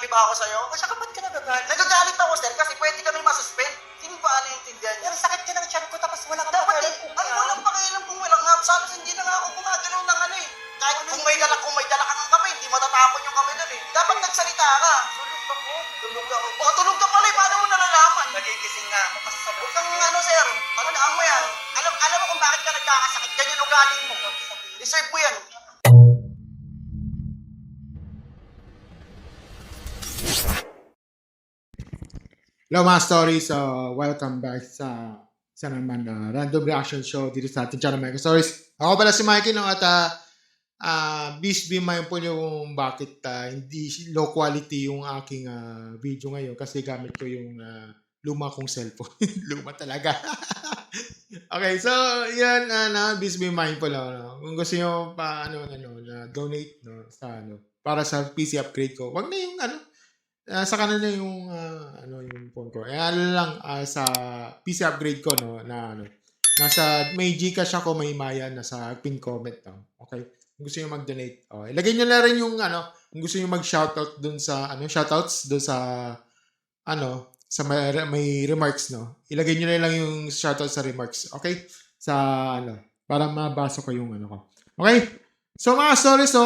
nagsabi ba ako sa'yo? Tsaka ba't ka nagagalit? Nagagalit ako, sir, kasi pwede kami masuspend. Hindi ba naiintindihan niya? Pero sakit ka ng tiyan ko tapos wala ka Dapat magalit. ay walang pakialam kung walang hams. Halos hindi na nga ako gumagalaw ng ano eh. Kahit kung may dala kang kape, hindi matatapon yung kape doon eh. Dapat nagsalita ka. Tulog ako. Tulog ka. O, tulog ka pala eh. Paano mo nalalaman? Nagigising nga ako kasi sabi Huwag kang ano, sir. Panulaan mo yan. Alam mo kung bakit ka nagkakasakit. Ganyan ugali mo. Deserve mo yan. Hello mga stories, welcome back sa isa naman na random reaction show dito sa ating channel Micah Stories. Ako pala si Mikey no, at please be mindful yung bakit hindi low quality yung aking video ngayon kasi gamit ko yung luma kong cellphone. Luma talaga. Okay, so yan please be mindful no. Kung gusto niyo pa na donate no sa para sa PC upgrade ko. Wag na yung sa kanila yung yung phone ko. Lang sa PC upgrade ko no na nasa may GCash ako, may Maya, nasa pin comment okay. Kung gusto niyo mag-donate, ilagay niyo na rin yung kung gusto niyo mag-shoutout dun sa shoutouts dun sa sa may remarks no. Ilagay niyo na lang yung shoutout sa remarks, okay? Sa para mabasa ko yung ko. Okay? So mga stories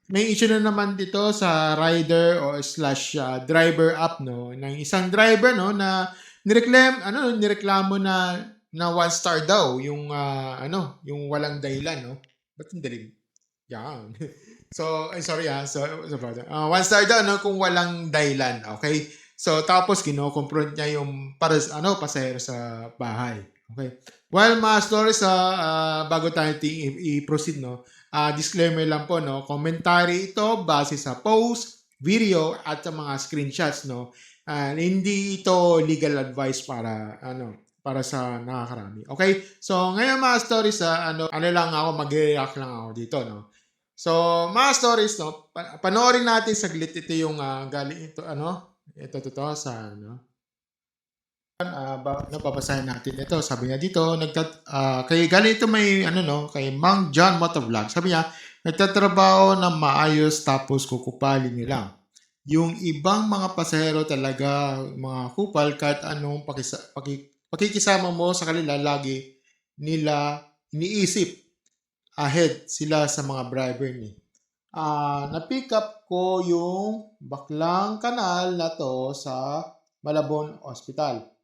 may issue na naman dito sa rider o / driver app no ng isang driver no na nireklamo na 1 star daw yung yung walang dahilan no. Ba't yung dalig? Yan. So, sorry so 1 star daw no kung walang dahilan, okay? So tapos kino-confront niya yung pasahero sa bahay. Okay. Well, mga stories bago tayo i-proceed no. Disclaimer lang po no, commentary ito base sa post, video at sa mga screenshots no. Hindi ito legal advice para para sa nakakarami. Okay? So ngayon mga stories lang ako mag-react lang ako dito no. So mga stories no, panoorin natin saglit ito yung galing ito ito sa napapasahin natin ito. Sabi niya dito, kay galing ito may kay Mang John Motovlog. Sabi niya, nagtatrabaho ng maayos tapos kukupalin nila. Yung ibang mga pasahero talaga, mga kupal, kahit anong pakikisama mo sa kanila, lagi nila iniisip ahead sila sa mga driver ni. Na-pick up ko yung baklang kanal na to sa Malabon Hospital.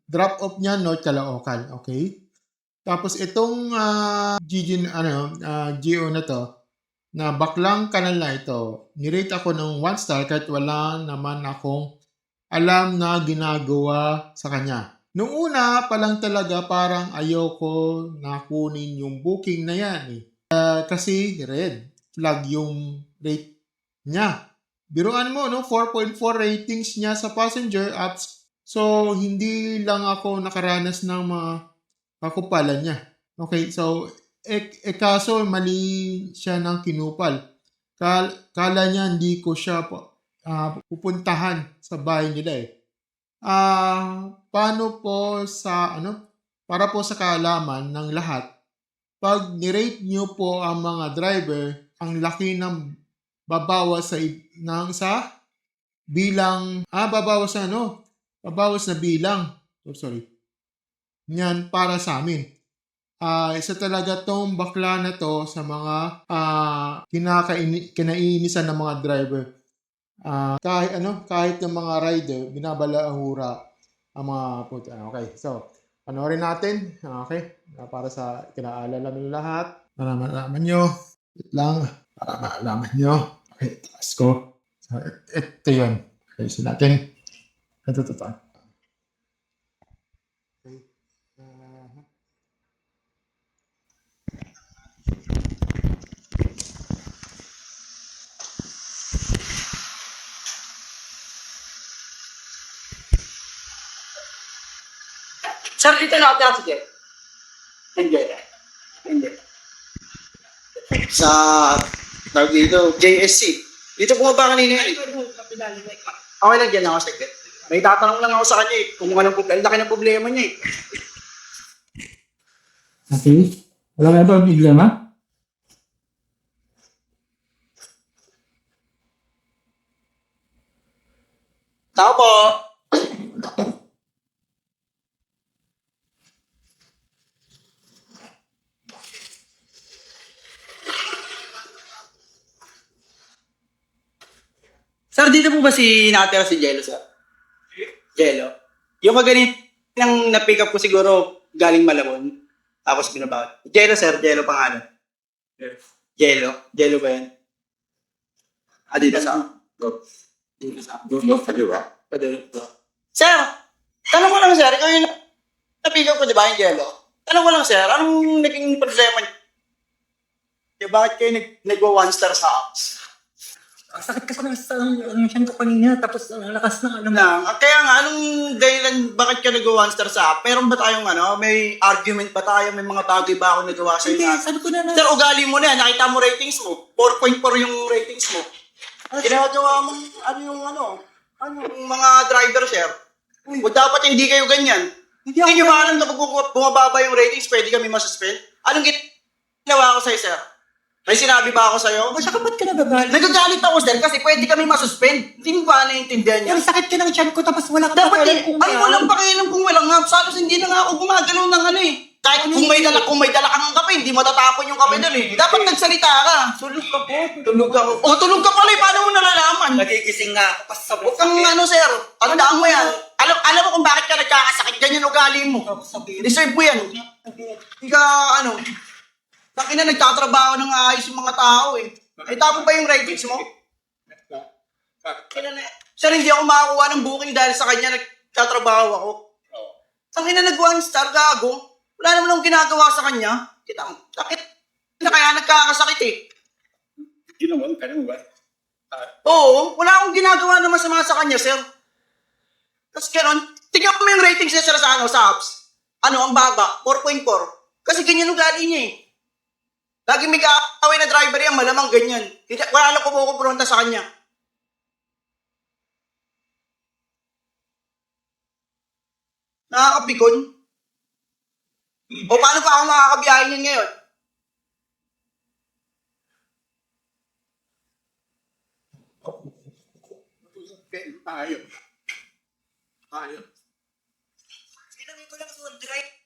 Drop off niya North Caloocan, okay? Tapos itong GO na to, na baklang kanal na ito, nirate ako ng 1 star kahit wala naman akong alam na ginagawa sa kanya. Nung una pa lang talaga parang ayoko na kunin yung booking na yan eh. Kasi red flag yung rate niya. Biruan mo, 4.4 ratings niya sa passenger apps. So, hindi lang ako nakaranas ng mga kakupalan niya. Okay, so, kaso mali siya ng kinupal. Kala niya hindi ko siya pupuntahan sa bahay nila eh. Paano po sa, para po sa kaalaman ng lahat, pag nirate niyo po ang mga driver, ang laki ng babawas sa bilang babawas na bilang. Sorry. Yan para sa amin. Isa talaga tong bakla na to sa mga kinainisan ng mga driver. Kahit ng mga rider, binabalahura ang mga puta. Okay. So, panoorin natin. Okay? Para sa kinaalala ng lahat. Para malaman nyo. Wait lang. Para malaman nyo. Okay, taas ko. So, ito yun. Okay, so natin. Ito. Okay. Sir, dito na ako sige. Hindi. Sa tawag dito, JSC. Dito bumaba kanina eh. Okay lang dyan ako saglit. May tatanong lang ako sa kanya eh. Kung anong laki ng problema niya eh. Okay. Wala nga ba problema? Tao po. Sir, dito po ba si nakatira si Jello, sir? Jello? Yung kaganit ng na-pick up ko siguro galing Malabon. Tapos binabawat. Jello, sir. Jello pangalan. Jello. Jello ba yan? Ah, dito sa... Dito sa... Sir! Tanong ko lang, sir. Ikaw yung na-pick up ko, di ba, yung Jello? Tanong ko lang, sir. Anong naging problema niyo? Bakit kayo nag-one star sa apps? Ang sakit kasi ng tiyan ko kanina, tapos ang lakas ng ano. Kaya nga, anong dahilan, bakit ka nag-one star sa app? Meron ba tayong may argument ba tayo? May mga bagay ba ako nagawa sa'yo Hindi, na? sabi ko na Sir, ugali mo na. Nakita mo ratings mo. 4.4 yung ratings mo. Ginagawa mo, ano yung mga driver, sir? O dapat hindi kayo ganyan. Hindi nyo ba alam na pag bumababa yung ratings, pwede kami masuspend? Anong ginawa ko sa'yo, sir? May sinabi ba ako sa'yo? Saka ba't ka nagagalit? Nagagalit ako, sir, kasi pwede kami masuspend. Hindi mo ba naiintindihan niya? Ang sakit ka ng tiyan ko, tapos wala ka Dapat pakialam kung ay walang pakialam kung walang nga. Salos hindi na nga ako gumagalaw ng Kahit kung may dala kang kape, hindi matatapon yung kape doon eh. Dapat nagsalita ka. tulog ka po. Tulog ka. Tulog ka pala eh. Paano mo nalalaman? Nagigising nga ako, pasabot. Huwag kang sir. Tandaan mo yan. Alam mo kung bakit ka nagkakasakit. Ganyan ugali mo. Deserve mo yan. Hindi ka, Taki na nagtatrabaho ng ayos yung mga tao eh. Tapos ba yung ratings mo? Sir, hindi ako makakuha ng booking dahil sa kanya nagtatrabaho ako. Taki na nag-one star, gago. Wala naman akong ginagawa sa kanya. Sakit na kaya nagkakasakit eh. Ginawan ka naman ba? Oo, wala akong ginagawa na masama sa kanya, sir. Tapos gano'n, tingnan mo yung ratings niya sir sa apps. Ang baba, 4.4. Kasi ganyan ang gali niya eh. Lagi may kaaway na driver yan, malamang ganyan. Wala lang kumukumpronta sa kanya. Nakakapikon. O paano pa ako makakabiyahe niyan ngayon? Ayaw. Sinangin ko lang sa drive.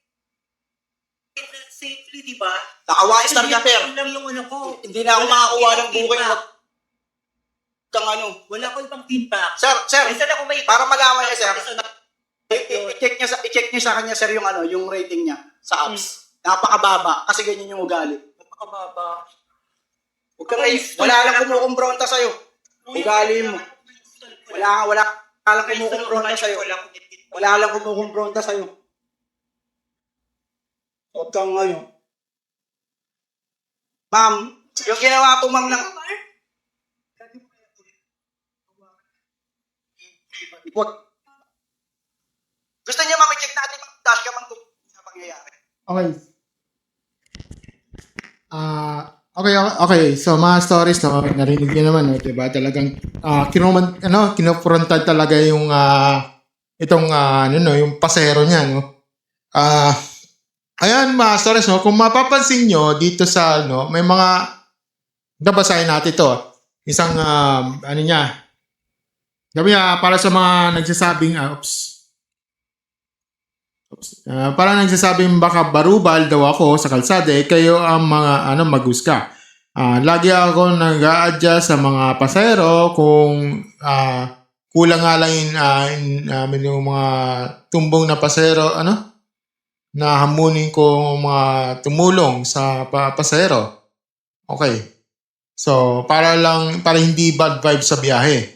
Safely, di ba? Naka-one star ka, sir. Hindi lang yung ko. Hindi na ako makakuha ng booking. Wala ko ibang feedback. Sir, Minsan ako may... para malaman niya, sir, i-check niya sa kanya, sir, yung rating niya sa apps. Napakababa, kasi ganyan yung ugali. Napakababa. Huwag ka wala lang kumukumpronta sa'yo. Ugali mo. Wala lang kumukumpronta sa'yo. Wala lang kumukumpronta sa'yo. Huwag kang Ma'am, yung ginawa ko, ma'am, ng... Huwag. Gusto niya, ma'am, i-check natin yung dashcam kung ano pangyayari. Okay. Okay. So, mga stories, no, narinig niyo naman, no, diba? Talagang, kinoprontan talaga yung, yung pasero niya, no? Ayan, mga stories, no? Kung mapapansin nyo, dito sa, may mga, basahin natin to. Isang, para sa mga nagsasabing, parang nagsasabing baka barubal daw ako sa kalsada, kayo ang mga magusga. Lagi ako nag-a-adjust sa mga pasahero kung kulang nga lang yung mga tumbong na pasahero, na hamunin ko mga tumulong sa pasahero. Okay. So, para hindi bad vibes sa biyahe.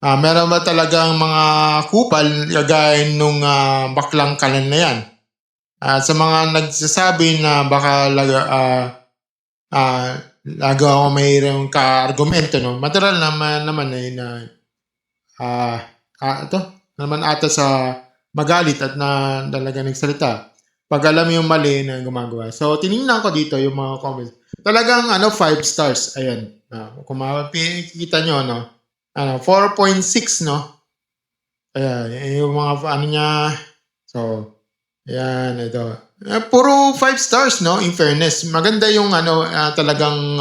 Meron ba talagang mga kupal gaya nung baklang kanan na yan? Sa mga nagsasabi na baka lago ako mayroong ka-argumento, no? Material naman ay ito naman ata sa magalit at na talaga nagsalita. Pag alam yung mali na gumagawa. So, tinignan ko dito yung mga comments. Talagang 5 stars. Ayan. Kung makikita nyo, 4.6, no? Ayan, yung mga niya. So, ayan, ito. Puro 5 stars, no? In fairness. Maganda yung talagang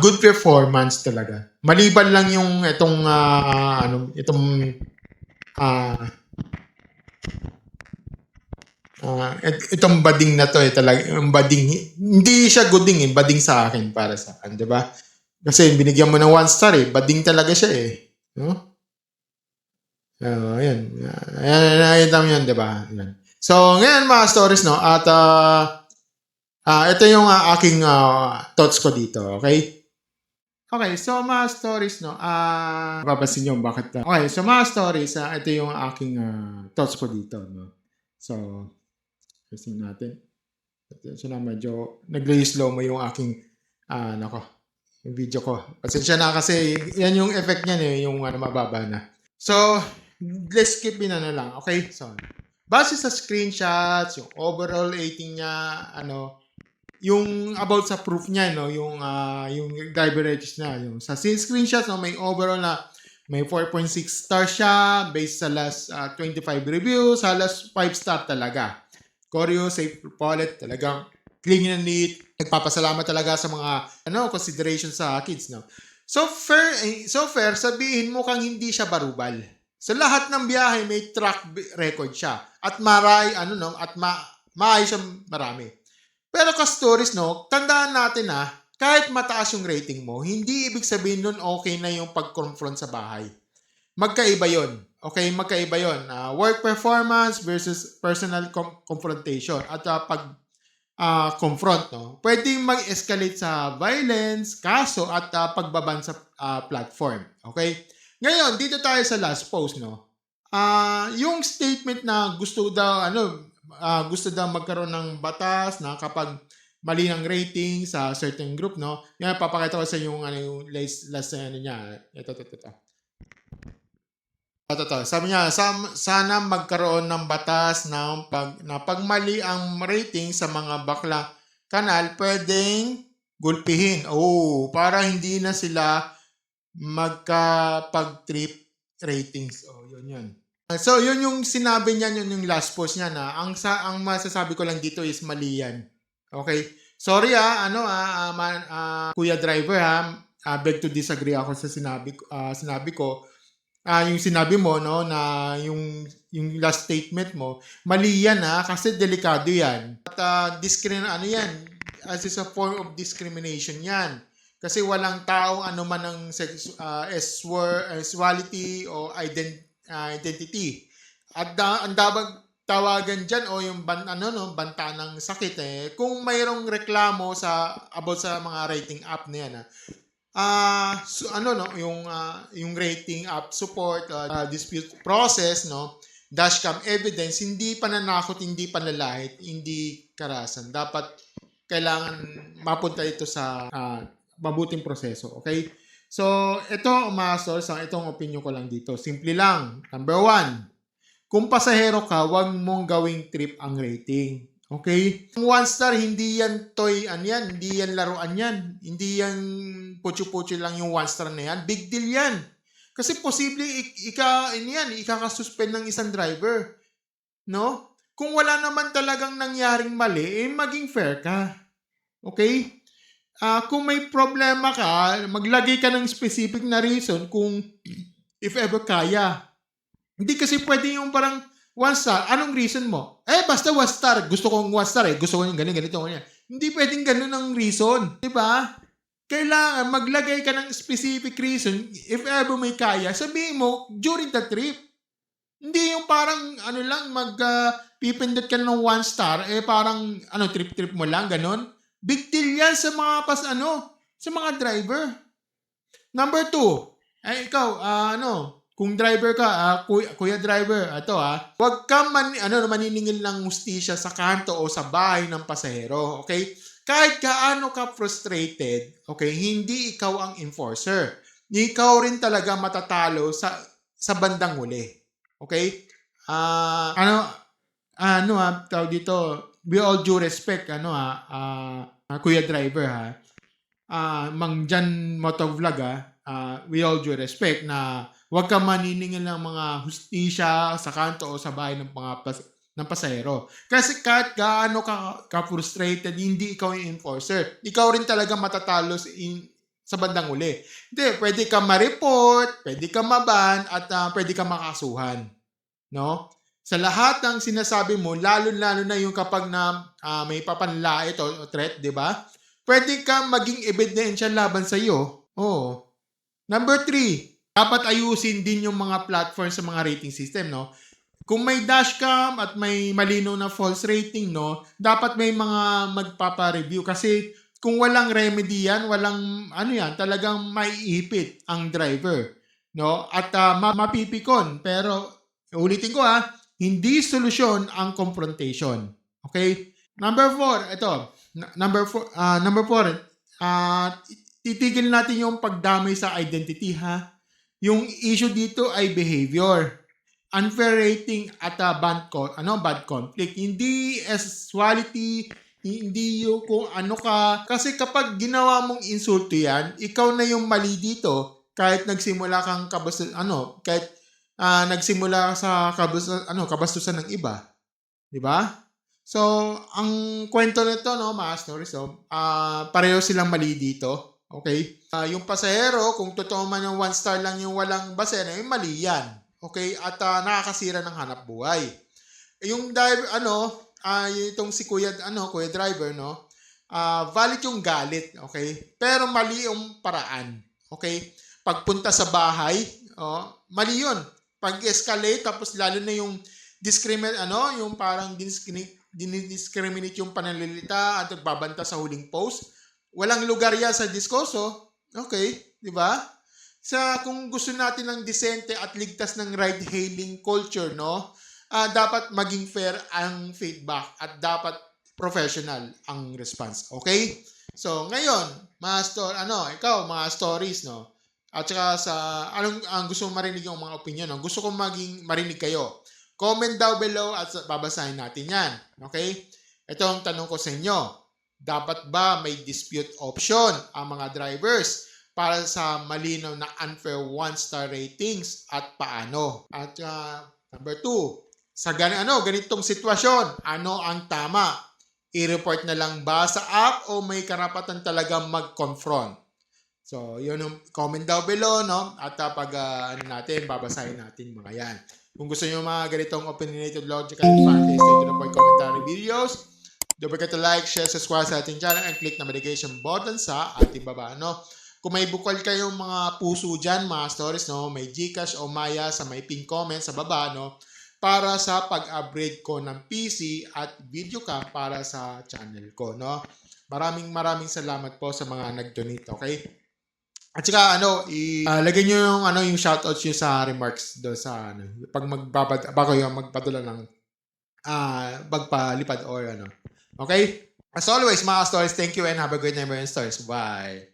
good performance talaga. Maliban lang yung itong itong bading na to talaga, yung bading, hindi siya gooding bading sa akin, para sa akin, di ba? Kasi binigyan mo ng 1 star bading talaga siya no? Ayan. Ayan lang yun, di ba? Ayan. So, ngayon mga stories, no? At ito yung aking thoughts ko dito, okay? Okay, so mga stories, no? Papasin nyo bakit. Okay, so mga stories, ito yung aking thoughts ko dito, no? So, kasi natin. So na medyo nag-slow mo yung aking yung video ko. Pasensya na kasi yan yung effect niyan yung mababa na. So, let's skip na lang. Okay? So, base sa screenshots, yung overall rating niya, yung about sa proof niya, no, yung driver registry na, yung sa screenshots, no, may overall na may 4.6 star siya based sa last 25 reviews, halos 5 star talaga. Choreo, safe wallet, talagang clean and neat. Nagpapasalamat talaga sa mga consideration sa kids, no. So fair, sabihin mo kang hindi siya barubal. Sa lahat ng biyahe may track record siya at maayos siya marami. Pero ka-stories, no, tandaan natin kahit mataas yung rating mo, hindi ibig sabihin nun okay na yung pag-confront sa bahay. Magkaiba yon. Okay, magkaiba yon. Work performance versus personal confrontation. At confront, no? Pwedeng mag-escalate sa violence, kaso at pagbaban sa platform. Okay? Ngayon, dito tayo sa last post, no? Yung statement na gusto daw magkaroon ng batas na kapag mali ng rating sa certain group, no? Yan, papakita ko sa inyo yung last niya. Ito. Sabi niya, sana magkaroon ng batas na pag mali ang rating sa mga bakla kanal, pwedeng gulpihin. Para hindi na sila magkapag-trip ratings. Yun. So, yun yung sinabi niya, yun yung last post niya na ang masasabi ko lang dito is mali yan. Okay? Sorry Kuya Driver beg to disagree ako sa sinabi ko. Yung sinabi mo, no, na yung last statement mo, mali yan kasi delikado yan. At yan, as is a form of discrimination yan. Kasi walang taong anuman ng sexuality o identity. At ang tawagan dyan o yung banta ng sakit kung mayroong reklamo about sa mga rating app na yan yung rating app support, dispute process, no, dashcam evidence, hindi pananakot, hindi panlalait, hindi karahasan. Dapat kailangan mapunta ito sa mabuting proseso, okay? So, ito mga source, itong opinion ko lang dito. Simple lang. Number 1, kung pasahero ka, wag mong gawing trip ang rating. Okay? 1 star, hindi yan toy, hindi yan laruan yan. Hindi yan putyo-putyo lang yung 1 star na yan. Big deal yan. Kasi posible ikakasuspend ng isang driver. No? Kung wala naman talagang nangyaring mali, maging fair ka. Okay? Kung may problema ka, maglagay ka ng specific na reason kung if ever kaya. Hindi kasi pwede yung parang 1 star, anong reason mo? Basta 1 star. Gusto kong 1 star Gusto ko yung ganito. Hindi pwedeng ganun ang reason. Diba? Kailangan maglagay ka ng specific reason. If ever may kaya, sabihin mo during the trip. Hindi yung parang pipindot ka ng 1 star, parang trip mo lang, ganun. Big deal yan sa mga sa mga driver. Number 2, ikaw, kung driver ka, kuya driver, huwag kang maniningil ng hustisya sa kanto o sa bahay ng pasahero, okay? Kahit gaano ka frustrated, okay, hindi ikaw ang enforcer. Ikaw rin talaga matatalo sa bandang huli. Okay? Tawag dito, we all due respect, kuya driver, Mang Jan Motovlog, we all due respect na huwag ka maniningil ng mga hustisya sa kanto o sa bahay ng pasahero. Kasi kahit gaano ka frustrated, hindi ikaw yung enforcer. Ikaw rin talaga matatalo sa bandang uli. Hindi, pwede ka ma-report, pwede ka maban, at pwede ka makasuhan. No? Sa lahat ng sinasabi mo, lalo-lalo na yung kapag na may papanlait o threat, di ba? Pwede ka maging ebidensya laban sa iyo. Oo. Number 3, dapat ayusin din yung mga platform sa mga rating system, no? Kung may dashcam at may malinaw na false rating, no, dapat may mga magpapa-review kasi kung walang remedy yan, walang talagang maiipit ang driver, no? At mapipikon. Pero ulitin ko hindi solusyon ang confrontation. Okay? Number 4, ito. Number 4, titigil natin yung pagdamay sa identity Yung issue dito ay behavior. Unfair rating at bad conflict. Hindi sexuality, hindi yung kung ano ka. Kasi kapag ginawa mong insulto yan, ikaw na yung mali dito kahit nagsimula kang nagsimula sa kabastusan ng iba. Di ba? So, ang kwento nito, no, mga stories, pareho silang mali dito. Okay? Yung pasahero, kung totoo man yung 1 star lang yung walang basera, yung mali yan. Okay? At nakakasira ng hanap buhay. Yung driver, itong si Kuya driver, no? Valid yung galit, okay? Pero mali yung paraan. Okay? Pagpunta sa bahay, mali yun. Pag-escalate, tapos lalo na yung yung parang discriminate yung pananalita at babanta sa huling post. Walang lugar yan sa diskoso. Okay? Di ba? Kung gusto natin ng disente at ligtas ng ride-hailing culture, no? Dapat maging fair ang feedback at dapat professional ang response. Okay? So, ngayon, ikaw, mga stories, no? At saka ang gusto mong marinig yung mga opinion, no? Gusto kong marinig kayo. Comment down below at babasahin natin yan. Okay? Ito ang tanong ko sa inyo. Dapat ba may dispute option ang mga drivers para sa malinaw na unfair 1-star ratings at paano? At number 2, sa ganitong sitwasyon, ano ang tama? I-report na lang ba sa app o may karapatan talaga mag-confront? So, yun yung comment down below, no? At babasahin natin mga yan. Kung gusto nyo mga ganitong opinionated, logical, and fun, stay to the point commentary videos. Don't forget to like, share, subscribe sa ating channel, and click na notification button sa ating baba, no? Kung may bukol kayong mga puso dyan, mga stories, no? May Gcash o Maya sa may pin comment sa baba, no? Para sa pag-upgrade ko ng PC at video cam para sa channel ko, no? Maraming salamat po sa mga nag-donate, okay? At saka ilagay niyo yung shoutouts niyo sa remarks do sa pag bago yung magpadala ng magpalipad or Okay? As always, mga stories, thank you and have a great night, mga stories. Bye.